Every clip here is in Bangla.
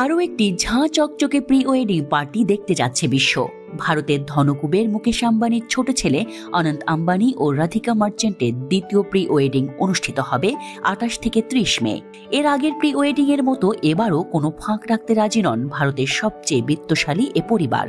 আরও একটি ঝাঁ চকচকে প্রি ওয়েডিং পার্টি দেখতে যাচ্ছে বিশ্ব। ভারতের ধনকুবের মুকেশ আম্বানির ছোট ছেলে অনন্ত আম্বানি ও রাধিকা মার্চেন্টের দ্বিতীয় প্রি ওয়েডিং অনুষ্ঠিত হবে 28 থেকে 30 মে। এর আগের প্রি ওয়েডিং এর মতো এবারও কোনো ফাঁক রাখতে রাজি নন ভারতের সবচেয়ে বিত্তশালী এ পরিবার।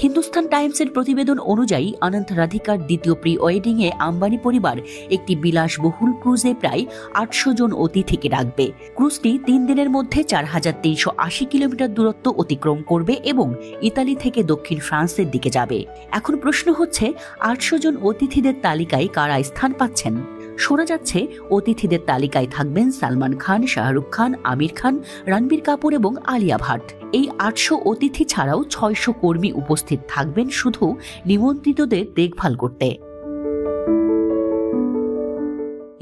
হিন্দুস্তান টাইমসের প্রতিবেদন অনুযায়ী অনন্ত রাধিকার দ্বিতীয় প্রি ওয়েডিং এ আম্বানি পরিবার একটি বিলাসবহুল ক্রুজে প্রায় 800 জন অতিথিকে রাখবে। ক্রুজটি 3 দিনের মধ্যে 4380 কিলোমিটার দূরত্ব অতিক্রম করবে এবং ইতালি থেকে দক্ষিণ ফ্রান্সের দিকে যাবে। এখন প্রশ্ন হচ্ছে, 800 জন অতিথিদের তালিকায় কারা স্থান পাচ্ছেন? শোনা যাচ্ছে অতিথিদের তালিকায় থাকবেন সালমান খান, শাহরুখ খান, আমির খান, রণবীর কাপুর এবং আলিয়া ভাট। এই 800 অতিথি ছাড়াও 600 কর্মী উপস্থিত থাকবেন শুধু নিমন্ত্রিতদের দেখভাল করতে।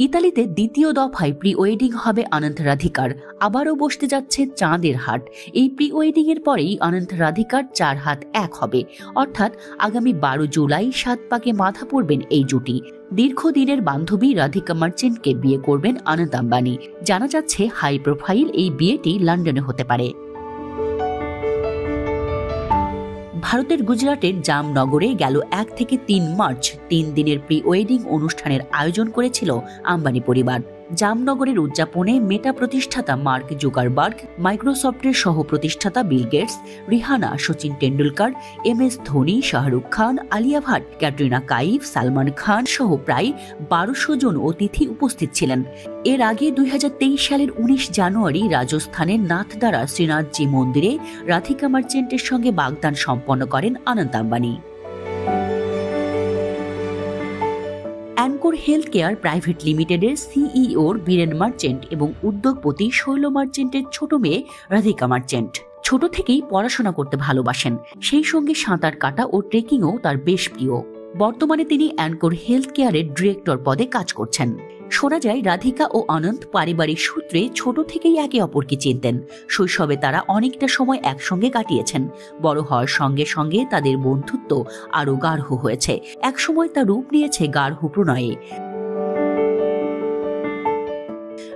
ইতালিতে দ্বিতীয় দফায় প্রি ওয়েডিং হবে অনন্ত রাধিকার। আবারও বসতে যাচ্ছে চাঁদের হাট। এই প্রি ওয়েডিং এর পরেই অনন্ত রাধিকার 4 হাত 1 হবে, অর্থাৎ আগামী 12 জুলাই 7 পাকে মাথা পড়বেন এই জুটি। দীর্ঘদিনের বান্ধবী রাধিকা মার্চেন্টকে বিয়ে করবেন অনন্ত আম্বানি। জানা যাচ্ছে হাই প্রোফাইল এই বিয়েটি লন্ডনে হতে পারে। ভারতের গুজরাটের জামনগরে গেল 1 থেকে 3 মার্চ 3 দিনের প্রি ওয়েডিং অনুষ্ঠানের আয়োজন করেছিল আম্বানি পরিবার। জামনগরের উদযাপনে মেটা প্রতিষ্ঠাতা মার্ক জুকারবার্গ, মাইক্রোসফটের সহ প্রতিষ্ঠাতা Bill Gates, Rihanna, Sachin Tendulkar, MS Dhoni, Shahrukh Khan, Alia Bhatt, Katrina Kaif, Salman Khan সহ প্রায় 1200 জন অতিথি উপস্থিত ছিলেন। এর আগে 2023 সালের 19 জানুয়ারি রাজস্থানের নাথদ্বারা শ্রীনাথজি মন্দিরে রাধিকা মার্চেন্টের সঙ্গে বাগদান সম্পন্ন করেন Anant Ambani. Encore Health Care Private লিমিটেডের CEO বীরেন মার্চেন্ট এবং উদ্যোগপতি শৈল মার্চেন্টের ছোট মেয়ে রাধিকা মার্চেন্ট। ছোট থেকেই পড়াশোনা করতে ভালোবাসেন, সেই সঙ্গে সাঁতার কাটা ও ট্রেকিংও তার বেশ প্রিয়। বর্তমানে তিনি অ্যানকর হেলথ কেয়ারের ডিরেক্টর পদে কাজ করছেন। শোনা যায় রাধিকা ও অনন্ত পারিবারিক সূত্রে ছোট থেকেই একে অপরকে চিনতেন। শৈশবে তারা অনেকটা সময় একসঙ্গে কাটিয়েছেন। বড় হওয়ার সঙ্গে সঙ্গে তাদের বন্ধুত্ব আরও গাঢ় হয়েছে। একসময় তা রূপ নিয়েছে গাঢ় প্রণয়ে।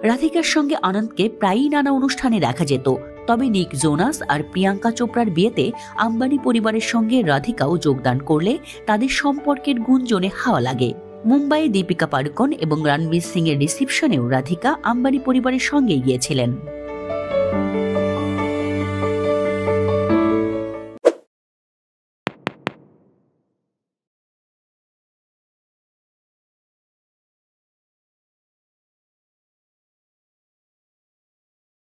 রাধিকার সঙ্গে অনন্তকে প্রায়ই নানা অনুষ্ঠানে দেখা যেত। তবে নিক জোনাস আর প্রিয়াঙ্কা চোপড়ার বিয়েতে আম্বানি পরিবারের সঙ্গে রাধিকাও যোগদান করলে তাদের সম্পর্কের গুঞ্জনে হাওয়া লাগে। মুম্বাইয়ে দীপিকা পাড়ুকোন এবং রণবীর সিং এর রিসেপশনেও রাধিকা আম্বানি পরিবারের সঙ্গে গিয়েছিলেন।